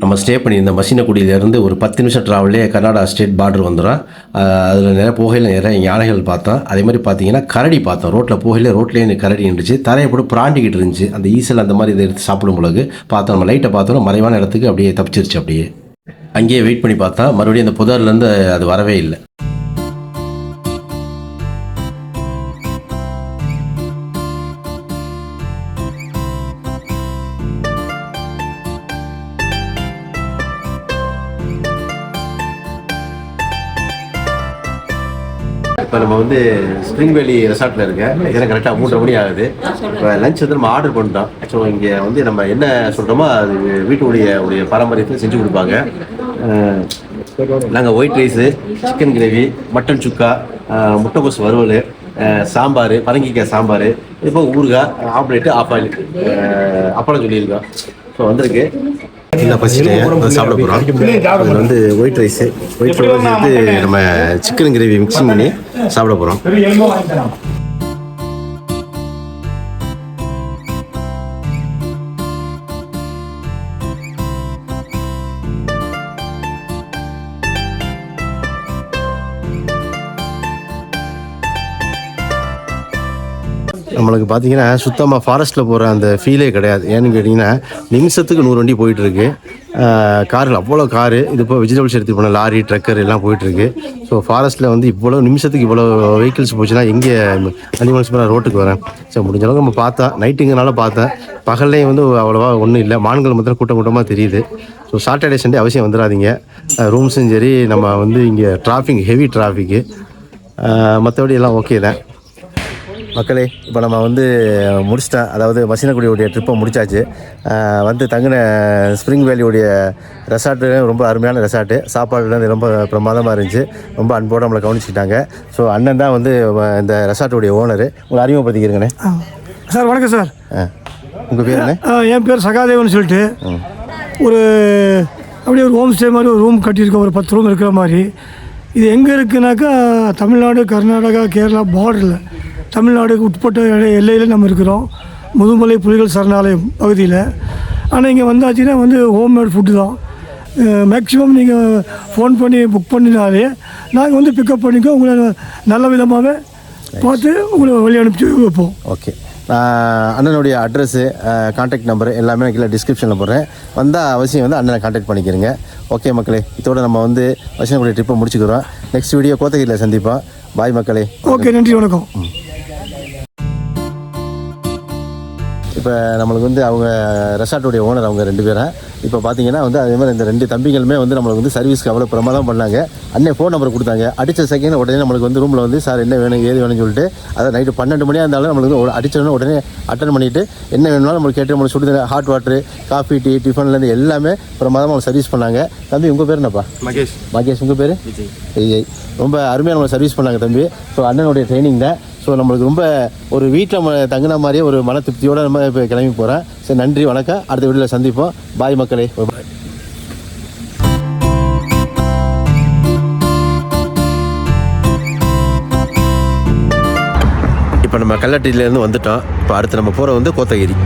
நம்ம ஸ்டே பண்ணியிருந்த மசினகுடியிலேருந்து ஒரு 10 நிமிஷம் ட்ராவல்லே கர்நாடகா ஸ்டேட் பார்டர் வந்துடும். அதில் நிறைய போகையில் நிறைய யானைகள் பார்த்தோம். அதே மாதிரி பார்த்தீங்கன்னா கரடி பார்த்தோம். ரோட்டில் போகையில் ரோட்லேயே கரடி இருந்துச்சு. தரையை போட்டு பிராண்டிக்கிட்டு இருந்துச்சு. அந்த ஈசல் அந்த மாதிரி இதை எடுத்து சாப்பிடும் பொழுது பார்த்தோம். நம்ம லைட்டை பார்த்தோம், மறைவான இடத்துக்கு அப்படியே தப்பிச்சிருச்சு. அப்படியே அங்கேயே வெயிட் பண்ணி பார்த்தா மறுபடியும் அந்த புதர்லேருந்து அது வரவே இல்லை. இப்போ நம்ம ஸ்ப்ரிங் வேலி ரெசார்ட்டில் இருக்கேன். இதெல்லாம் கரெக்டாக 3:30 மணி ஆகுது. இப்போ லஞ்ச் நம்ம ஆர்டர் பண்ணிட்டோம். ஸோ இங்கே நம்ம என்ன சொல்கிறோமோ அது வீட்டுடைய பாரம்பரியத்தில் செஞ்சு கொடுப்பாங்க. நாங்கள் white rice, chicken gravy, mutton சுக்கா, முட்டைக்கோஸ் வறுவல், சாம்பார், பரங்கிக்காய் சாம்பார், இப்போ ஊறுகாய், ஆம்லேட்டு, ஆப்பாயில் அப்பளம் சொல்லியிருக்கோம். ஸோ வந்திருக்கு. இல்லை பசிட்டு சாப்பிட போகிறோம். அதில் ஒயிட் ரைஸு சேர்த்து நம்ம சிக்கன் கிரேவி மிக்சிங் பண்ணி சாப்பிட போகிறோம். நம்மளுக்கு பார்த்தீங்கன்னா சுத்தமாக ஃபாரஸ்ட்டில் போகிற அந்த ஃபீலே கிடையாது. ஏன்னு கேட்டிங்கன்னா நிமிஷத்துக்கு 100 வண்டி போயிட்டுருக்கு. காரில் அவ்வளோ காரு, இது இப்போ வெஜிடபிள்ஸ் எடுத்துகிட்டு போன லாரி, ட்ரக்கர் எல்லாம் போயிட்டுருக்கு. ஸோ ஃபாரஸ்ட்டில் இவ்வளோ நிமிஷத்துக்கு இவ்வளோ வெஹிக்கிள்ஸ் போச்சுன்னா எங்கே அனிமல்ஸ் மேலே ரோட்டுக்கு வரேன். ஸோ முடிஞ்ச அளவுக்கு நம்ம பார்த்தா நைட்டுங்கனால பார்த்தேன். பகல்லையும் அவ்வளோவா ஒன்றும் இல்லை. மான்கள் மாத்திரம் கூட்டமாக தெரியுது. ஸோ சாட்டர்டே சண்டே அவசியம் வந்துடாதீங்க. ரூம்ஸும் சரி, நம்ம இங்கே டிராஃபிக், ஹெவி டிராஃபிக்கு, மற்றபடி எல்லாம் ஓகே தான். மக்களே, இப்போ நம்ம முடிச்சிட்டேன். அதாவது மசினகுடியோடைய ட்ரிப்பை முடிச்சாச்சு. தங்கின ஸ்ப்ரிங் வேலியோடைய ரெசார்ட்டு ரொம்ப அருமையான ரெசார்ட்டு. சாப்பாடுலேருந்து ரொம்ப பிரமாதமாக இருந்துச்சு. ரொம்ப அன்போடு நம்மளை கவனிச்சுக்கிட்டாங்க. ஸோ அண்ணன் தான் இந்த ரெசார்ட்டுடைய ஓனரு. உங்களை அறிமுகப்படுத்திக்கிறீங்கண்ணே. சார் வணக்கம் சார். உங்கள் பேர் என்ன? என் பேர் சகாதேவன் சொல்லிட்டு அப்படியே ஒரு ஹோம் ஸ்டே மாதிரி ஒரு ரூம் கட்டியிருக்கோம். ஒரு 10 ரூம் இருக்கிற மாதிரி. இது எங்கே இருக்குனாக்கா தமிழ்நாடு, கர்நாடகா, கேரளா பார்டரில், தமிழ்நாடுக்கு உட்பட்ட எல்லையில் நம்ம இருக்கிறோம். முதுமலை புலிகள் சரணாலயம் பகுதியில். ஆனால் இங்கே வந்தாச்சுன்னா ஹோம்மேட் ஃபுட்டு தான். மேக்ஸிமம் நீங்கள் ஃபோன் பண்ணி புக் பண்ணினாலே நாங்கள் பிக்கப் பண்ணிக்கோ. உங்களை நல்ல விதமாகவே பார்த்து உங்களை வழி அனுப்பிச்சி வைப்போம். ஓகே. அண்ணனுடைய அட்ரஸ்ஸு, கான்டாக்ட் நம்பரு எல்லாமே நான் கீழே டிஸ்கிரிப்ஷனில் போடுறேன். வந்தால் அவசியம் அண்ணனை கான்டாக்ட் பண்ணிக்கிறேங்க. ஓகே மக்களே, இதோட நம்ம மசினகுடி ட்ரிப்பை முடிச்சுக்கிறோம். நெக்ஸ்ட் வீடியோ கோத்தகிரியில் சந்திப்போம். பாய் மக்களே. ஓகே, நன்றி, வணக்கம். இப்போ நம்மளுக்கு அவங்க ரெசார்ட்டுடைய ஓனர் அவங்க 2 பேரும். இப்போ பார்த்தீங்கன்னா அதே மாதிரி இந்த 2 தம்பிகளுமே நம்மளுக்கு சர்வீஸ்க்கு அவ்வளோ பிரமாதம் பண்ணாங்க. அண்ணன் ஃபோன் நம்பர் கொடுத்தாங்க. அடித்த செகண்ட் உடனே நம்மளுக்கு ரூமில் சார் என்ன வேணும் ஏது வேணும்னு சொல்லிட்டு, அதை நைட்டு 12 மணியாக இருந்தாலும் நம்மளுக்கு அடித்தோடனே உடனே அட்டன் பண்ணிவிட்டு என்ன வேணும்னாலும் நம்மளுக்கு கேட்டு நம்மளுக்கு சுடுதண்ணி, ஹாட் வாட்ரு, காஃபி, டீ, டிஃபன்லேருந்து எல்லாமே பிரமாதமாக அவங்க சர்வீஸ் பண்ணாங்க. தம்பி உங்கள் பேர் என்னப்பா? மகேஷ். மகேஷ். உங்கள் பேர்? விஜய். ரொம்ப அருமையாக நம்மளை சர்வீஸ் பண்ணாங்க தம்பி. ஸோ அண்ணனுடைய ட்ரைனிங் தான். ஸோ நம்மளுக்கு ரொம்ப ஒரு வீட்டில் நம்ம தங்கின மாதிரியே ஒரு மன திருப்தியோடு நம்ம இப்போ கிளம்பி போகிறேன். சரி, நன்றி, வணக்கம். அடுத்த வீடியோவில் சந்திப்போம். பாய் மக்களே. இப்போ நம்ம கல்லட்டிலேருந்து வந்துட்டோம். இப்போ அடுத்து நம்ம போகிற கோத்தகிரி.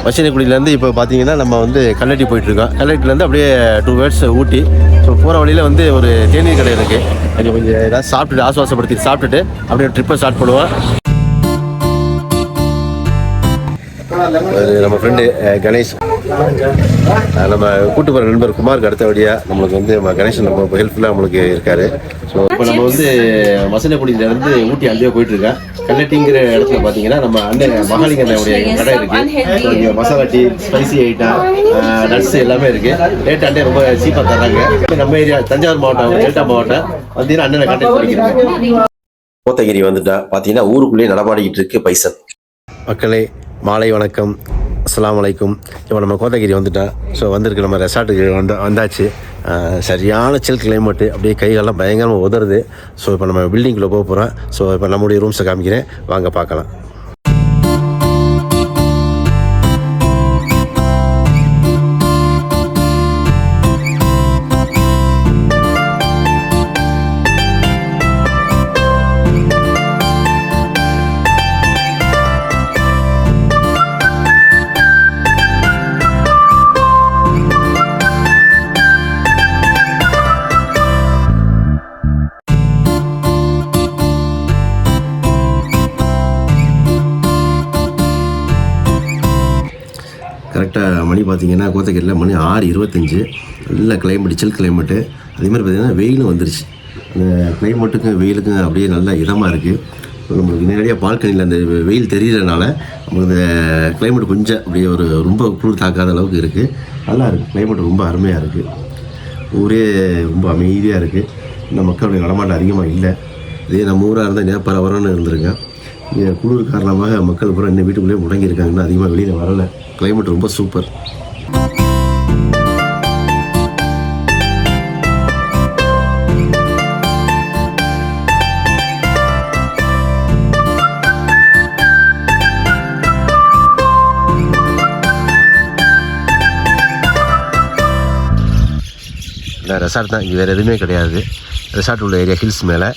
மசினகுடியிலேருந்து இப்போ பார்த்தீங்கன்னா நம்ம கல்லட்டி போயிட்டுருக்கோம். கல்லட்டிலேருந்து அப்படியே 2 ஹவர்ஸ் ஊட்டி. ஸோ போகிற வழியில் ஒரு தேநீர் கடை இருக்குது. அது கொஞ்சம் ஏதாவது சாப்பிட்டுட்டு ஆசுவாசப்படுத்தி சாப்பிட்டுட்டு அப்படியே ட்ரிப்பை ஸ்டார்ட் பண்ணுவோம். நம்ம ஃப்ரெண்டு கணேஷ், நம்ம கூட்டு போகிற நண்பர் குமாருக்கு அடுத்தபடியாக நம்மளுக்கு நம்ம கணேசன் நம்ம ஹெல்ப்ஃபுல்லாக நம்மளுக்கு இருக்கார். ஸோ இப்போ நம்ம மசினகுடியிலேருந்து ஊட்டி அங்கேயே போயிட்டுருக்கேன். கல்லட்டிங்கிற இடத்துல பார்த்தீங்கன்னா நம்ம அண்ணன் மகாலிங்க அண்ணனுடைய கடை இருக்குது. இங்கே masala tea, spicy item, nuts எல்லாமே இருக்குது. ரேட் அண்ணே ரொம்ப சீப்பாக தர்றாங்க. நம்ம ஏரியா தஞ்சாவூர் மாவட்டம், டெல்டா மாவட்டம் பார்த்தீங்கன்னா அண்ணனை கான்டாக்ட் பண்ணிக்கிறேன். கோத்தகிரி பார்த்தீங்கன்னா ஊருக்குள்ளேயே நடமாடிக்கிட்டு இருக்கு பைசன். மக்களே, மாலை வணக்கம், அஸ்ஸலாமு அலைக்கும். இப்போ நம்ம கோத்தகிரி வந்துட்டோம். ஸோ வந்திருக்கு நம்ம ரெசார்ட்டுக்கு வந்தாச்சு. சரியான சில் கிளைமேட்டு, அப்படியே கைகாலெலாம் பயங்கரமாக உதறுது. ஸோ இப்போ நம்ம பில்டிங்குள்ளே போக போகிறோம். ஸோ இப்போ நம்முடைய ரூம்ஸை காமிக்கிறேன், வாங்க பார்க்கலாம். கரெக்டாக மணி பார்த்திங்கன்னா கோத்தகிரியில் மணி 6:25. நல்ல கிளைமேட், சில் கிளைமேட்டு. அதேமாதிரி பார்த்திங்கன்னா வெயிலும் வந்துருச்சு. அந்த கிளைமேட்டுக்கும் வெயிலுக்கும் அப்படியே நல்லா இதமாக இருக்குது. நம்மளுக்கு நேரடியாக பால்கனியில் அந்த வெயில் தெரியறதுனால நமக்கு இந்த கிளைமேட் கொஞ்சம் அப்படியே ஒரு ரொம்ப குளிர் தாக்காத அளவுக்கு இருக்குது. நல்லா இருக்குது, கிளைமேட் ரொம்ப அருமையாக இருக்குது. ஊரே ரொம்ப அமைதியாக இருக்குது. இந்த மக்களுடைய நடமாட்டம் அதிகமாக இல்லை. இதே நம்ம ஊராக இருந்தால் நேப்பரவரன்னு இருந்திருக்கேன். இங்கே குளிர் காரணமாக மக்கள் பூரா இன்னும் வீட்டுக்குள்ளேயே முடங்கியிருக்காங்கன்னா அதிகமாக வெளியில் வரலை. கிளைமேட் ரொம்ப சூப்பர். ரெசார்ட் தான், இங்கே வேறு எதுவுமே கிடையாது. ரெசார்ட் உள்ள ஏரியா ஹில்ஸ் மேலே.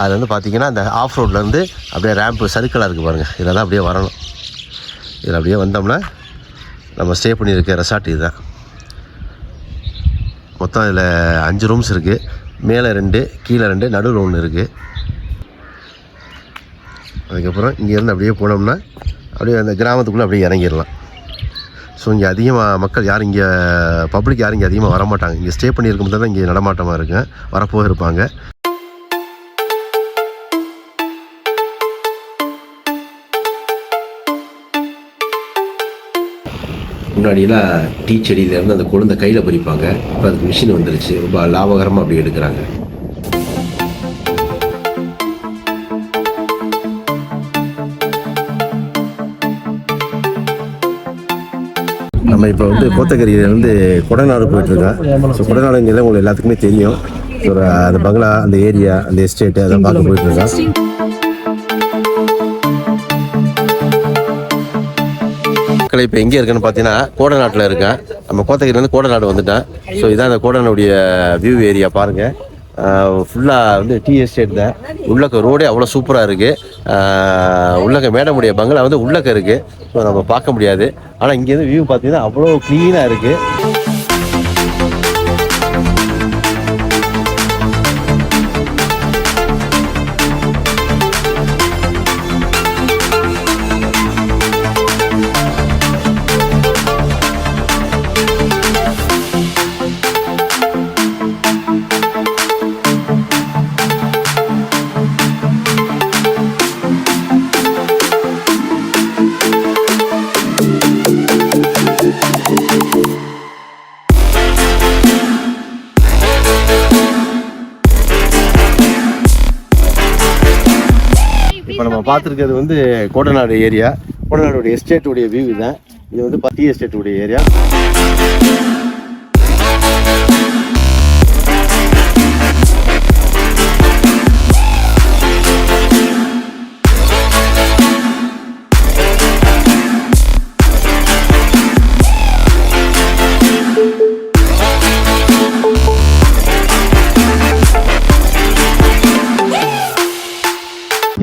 அது வந்து பார்த்திங்கன்னா அந்த ஆஃப் ரோட்லேருந்து அப்படியே ரேம்ப்பு சர்க்கிளாக இருக்குது பாருங்கள். இதில் தான் அப்படியே வரணும். இதில் அப்படியே வந்தோம்னா நம்ம ஸ்டே பண்ணியிருக்க ரெசார்ட் இதுதான். மொத்தம் இதில் 5 ரூம்ஸ் இருக்குது. மேலே 2, கீழே 2, நடுவில் 1 இருக்குது. அதுக்கப்புறம் இங்கேருந்து அப்படியே போனோம்னா அப்படியே அந்த கிராமத்துக்குள்ளே அப்படியே இறங்கிடலாம். ஸோ இங்கே அதிகமாக மக்கள் யாரும் இங்கே பப்ளிக் யாரும் இங்கே அதிகமாக வரமாட்டாங்க. இங்கே ஸ்டே பண்ணியிருக்கும் போது தான் இங்கே நடமாட்டமாக இருக்குங்க, வரப்போக இருப்பாங்க. முன்னாடியெல்லாம் டீ செடியிலேருந்து அந்த கொழுந்தை கையில் பறிப்பாங்க. இப்போ அதுக்கு மிஷின் வந்துருச்சு. ரொம்ப லாபகரமாக அப்படி எடுக்கிறாங்க. நம்ம இப்போ வந்து கோத்தகிரியிலேருந்து கொடநாடு போயிட்டுருக்கோம். ஸோ கொடநாடுங்கிறது உங்களுக்கு எல்லாத்துக்குமே தெரியும். ஸோ அந்த பங்களா, அந்த ஏரியா, அந்த எஸ்டேட்டு அதெல்லாம் பார்க்க போயிட்டுருக்கோம். மக்களை இப்போ எங்கே இருக்குன்னு பார்த்தீங்கன்னா கோடநாட்டில் இருக்கேன். நம்ம கோத்தகிரிலேருந்து கோடநாடு வந்துட்டேன். ஸோ இதான் அந்த கோடநாடுடைய வியூ ஏரியா பாருங்கள். ஃபுல்லாக வந்து டீ எஸ்டேட் தான். உள்ளக்க ரோடே அவ்வளோ சூப்பராக இருக்குது. உள்ளக்க மேடமுடைய பங்களா வந்து உள்ளக்க இருக்குது. ஸோ நம்ம பார்க்க முடியாது. ஆனால் இங்கேருந்து வியூ பார்த்தீங்கன்னா அவ்வளோ க்ளீனாக இருக்குது. இப்போ நம்ம பார்த்துருக்கிறது வந்து கோடநாடு ஏரியா. கோடநாடுடைய எஸ்டேட்டுடைய வியூ தான். இது வந்து டீ எஸ்டேட்டுடைய ஏரியா.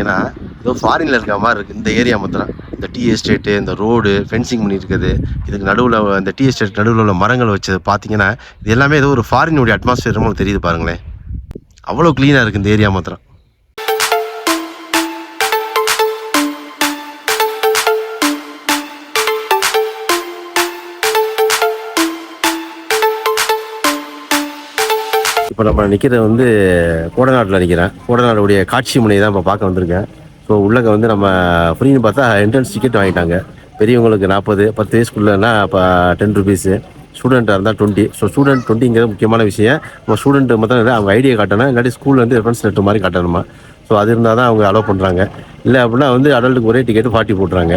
ஏன்னா ஏதோ ஃபாரினில் இருக்கிற மாதிரி இருக்குது இந்த ஏரியா மாத்திரம். இந்த டீ எஸ்டேட்டு, இந்த ரோடு ஃபென்சிங் பண்ணியிருக்குது, இதுக்கு நடுவில் இந்த டீ எஸ்டேட் நடுவில் உள்ள மரங்கள் வச்சது பார்த்தீங்கன்னா இது எல்லாமே ஏதோ ஒரு ஃபாரினுடைய அட்மாஸ்பியர் மாதிரி தெரியுது பாருங்களேன். அவ்வளோ க்ளீனாக இருக்குது இந்த ஏரியா மாத்திரம். இப்போ நம்ம நிற்கிறது வந்து கோடநாட்டில் நிற்கிறேன். கோடநாடுடைய காட்சி முனையை தான் இப்போ பார்க்க வந்திருக்கேன். ஸோ உள்ளங்க வந்து நம்ம ஃப்ரீன்னு பார்த்தா என்ட்ரன்ஸ் டிக்கெட் வாங்கிட்டாங்க. பெரியவங்களுக்கு 40, 10 வயசுக்குள்ளேன்னா இப்போ 10 ருபீஸு, ஸ்டூடெண்ட்டாக இருந்தால் 20. ஸோ ஸ்டூடெண்ட் 20ங்கிறது முக்கியமான விஷயம். நம்ம ஸ்டூடெண்ட் மொத்தம் இல்லை, அவங்க ஐடியா காட்டணும், இல்லாட்டி ஸ்கூலில் வந்து ரெஃபரன்ஸ் லெட்டர் மாதிரி காட்டணுமா. ஸோ அது இருந்தால் தான் அவங்க அலோவ் பண்ணுறாங்க. இல்லை அப்படின்னா வந்து அடல்ட்டுக்கு ஒரே டிக்கெட்டு 40 போட்டுறாங்க.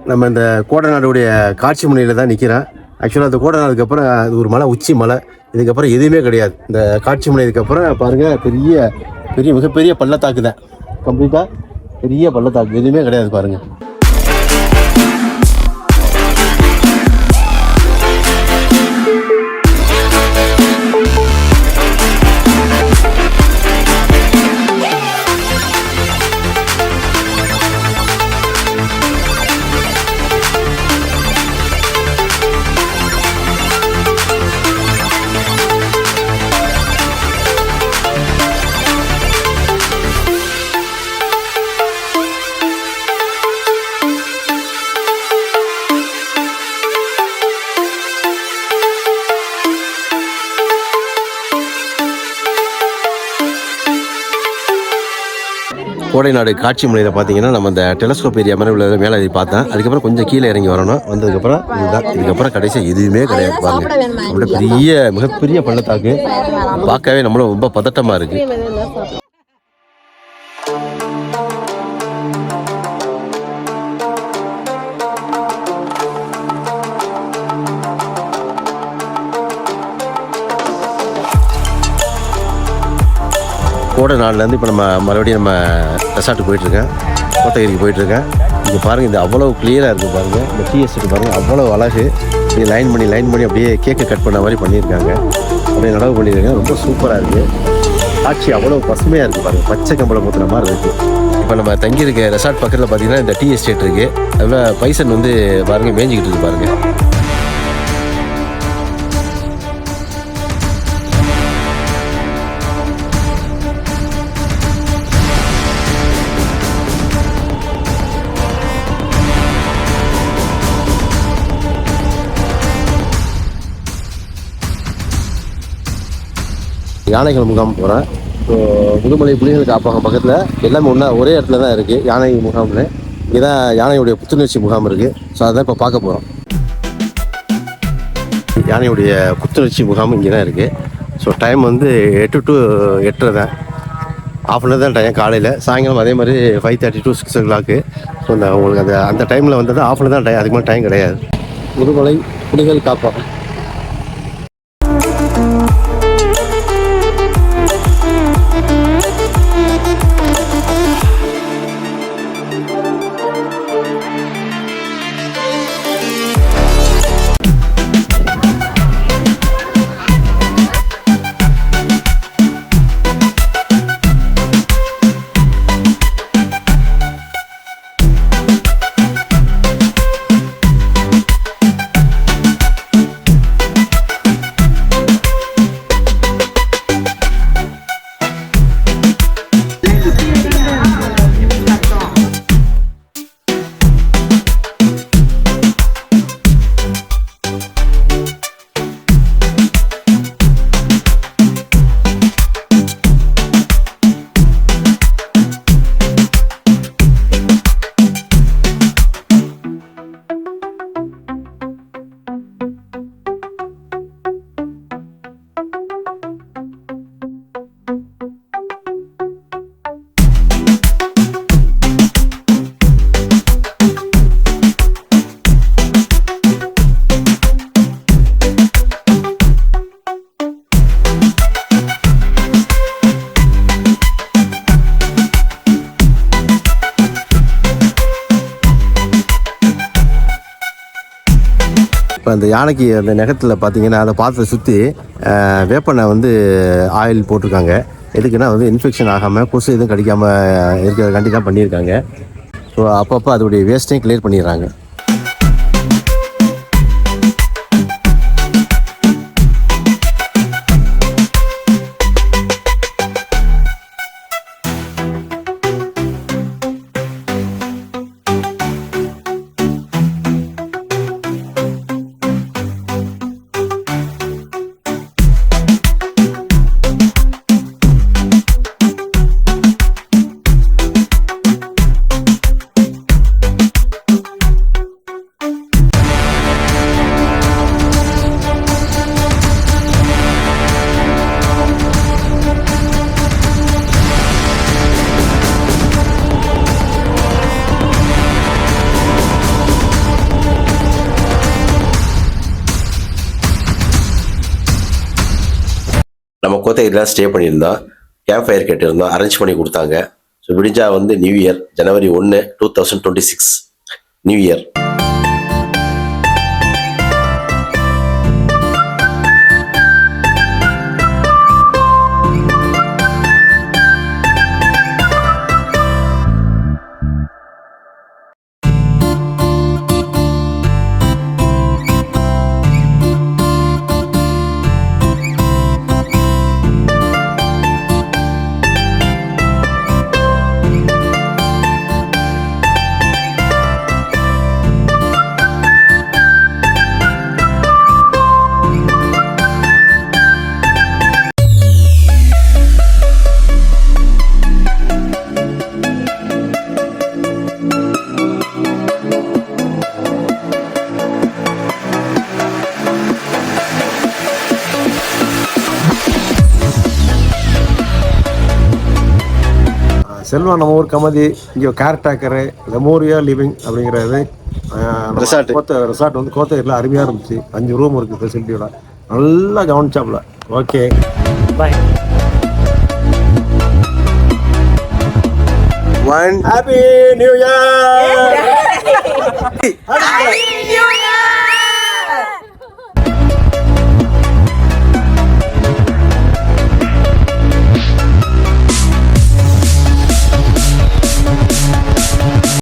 நம்ம இந்த கோடநாடுடைய காட்சி முனையில் தான் நிற்கிறேன். ஆக்சுவலாக அந்த கோடநாடுக்கு அப்புறம் அது ஒரு மலை, உச்சி மலை. இதுக்கப்புறம் எதுவுமே கிடையாது. இந்த காட்சி முனை இதுக்கப்புறம் பாருங்கள் மிகப்பெரிய பள்ளத்தாக்கு தான். கம்ப்ளீட்டாக பெரிய பள்ளத்தாக்கு, எதுவுமே கிடையாது பாருங்கள். கோடைநாடு காட்சி முனையில் பார்த்தீங்கன்னா நம்ம அந்த டெலஸ்கோப் ஏரியா மாதிரி உள்ள மேலே பார்த்தேன். அதுக்கப்புறம் கொஞ்சம் கீழே இறங்கி வரணும். வந்ததுக்கப்புறம் இதுதான், இதுக்கப்புறம் கடைசியாக எதுவுமே கிடையாது பாருங்க. அப்படியே மிகப்பெரிய பள்ளத்தாக்கு, பார்க்கவே நம்மளும் ரொம்ப பதட்டமாக இருக்குது. கோடைநாடுலேருந்து இப்போ நம்ம மறுபடியும் நம்ம ரெசார்ட்டுக்கு போயிட்டுருக்கேன், கோத்தகிரிக்கு போயிட்டுருக்கேன். இங்கே பாருங்கள், இது அவ்வளோ கிளியராக இருக்குது பாருங்கள். இந்த டீ எஸ்டேட் பாருங்கள், அவ்வளோ அழகு. அப்படியே லைன் பண்ணி அப்படியே கேக்கு கட் பண்ண மாதிரி பண்ணியிருக்காங்க. அப்படியே நடவு பண்ணியிருக்காங்க. ரொம்ப சூப்பராக இருக்குது. காட்சி அவ்வளோ பசுமையாக இருக்குது பாருங்கள், பச்சை கம்பளை ஊற்றுன மாதிரி இருக்குது. இப்போ நம்ம தங்கியிருக்க ரெசார்ட் பக்கத்தில் பார்த்தீங்கன்னா இந்த டீ எஸ்டேட் இருக்குது. அதில் பைசன் வந்து பாருங்கள் மேய்ஞ்சிக்கிட்டு இருக்குது பாருங்கள். யானைகள் முகாம் போகிறேன். ஸோ முதுமலை புலிகள் காப்பகம் பக்கத்தில் எல்லாமே ஒரே இடத்துல தான் இருக்குது யானை முகாம்னு. இங்கே தான் யானையுடைய புத்துணர்ச்சி முகாம் இருக்குது. ஸோ அதான் இப்போ பார்க்க போகிறோம். யானையுடைய புத்துணர்ச்சி முகாம் இங்கே தான் இருக்குது. ஸோ டைம் வந்து 8 to 8:30 தான். ½ அன் தான் டைம் காலையில். சாயங்காலம் அதே மாதிரி 5:30 to 6 o'clock. ஸோ உங்களுக்கு அந்த டைமில் வந்தது ½ அன் தான் டைம், அதுக்கு மேலே டைம் கிடையாது. முதுமலை புலிகள் காப்பகம். இப்போ அந்த யானைக்கு அந்த நகத்தில் பார்த்தீங்கன்னா அதை பாத்திரத்தை சுற்றி வேப்பெண்ணெய் வந்து ஆயில் போட்டிருக்காங்க. எதுக்குன்னா வந்து இன்ஃபெக்ஷன் ஆகாமல் கொசு எதுவும் கடிக்காமல் இருக்கிறதுக்காண்டி தான் பண்ணியிருக்காங்க. ஸோ அப்பப்போ அதோடைய வேஸ்ட்டையும் கிளியர் பண்ணிடுறாங்க. நம்ம கோத்தகிரியில் ஸ்டே பண்ணியிருந்தோம். கேம்ப் ஃபயர் கேட்டிருந்தோம், அரேஞ்ச் பண்ணி கொடுத்தாங்க. ஸோ விடிஞ்சா வந்து new year January 1, 2026 new year. Selvam நம்ம ஊர் கமதி இங்கே கேர் டேக்கரு மெமோரியா லிவிங் அப்படிங்கிறது Resort. ரிசார்ட் வந்து கோத்தகிரியில் அருமையாக இருந்துச்சு. 5 ரூம் இருக்குது ஃபெசிலிட்டியோட. நல்லா கவனிச்சாப்புல. Okay bye. Happy new year.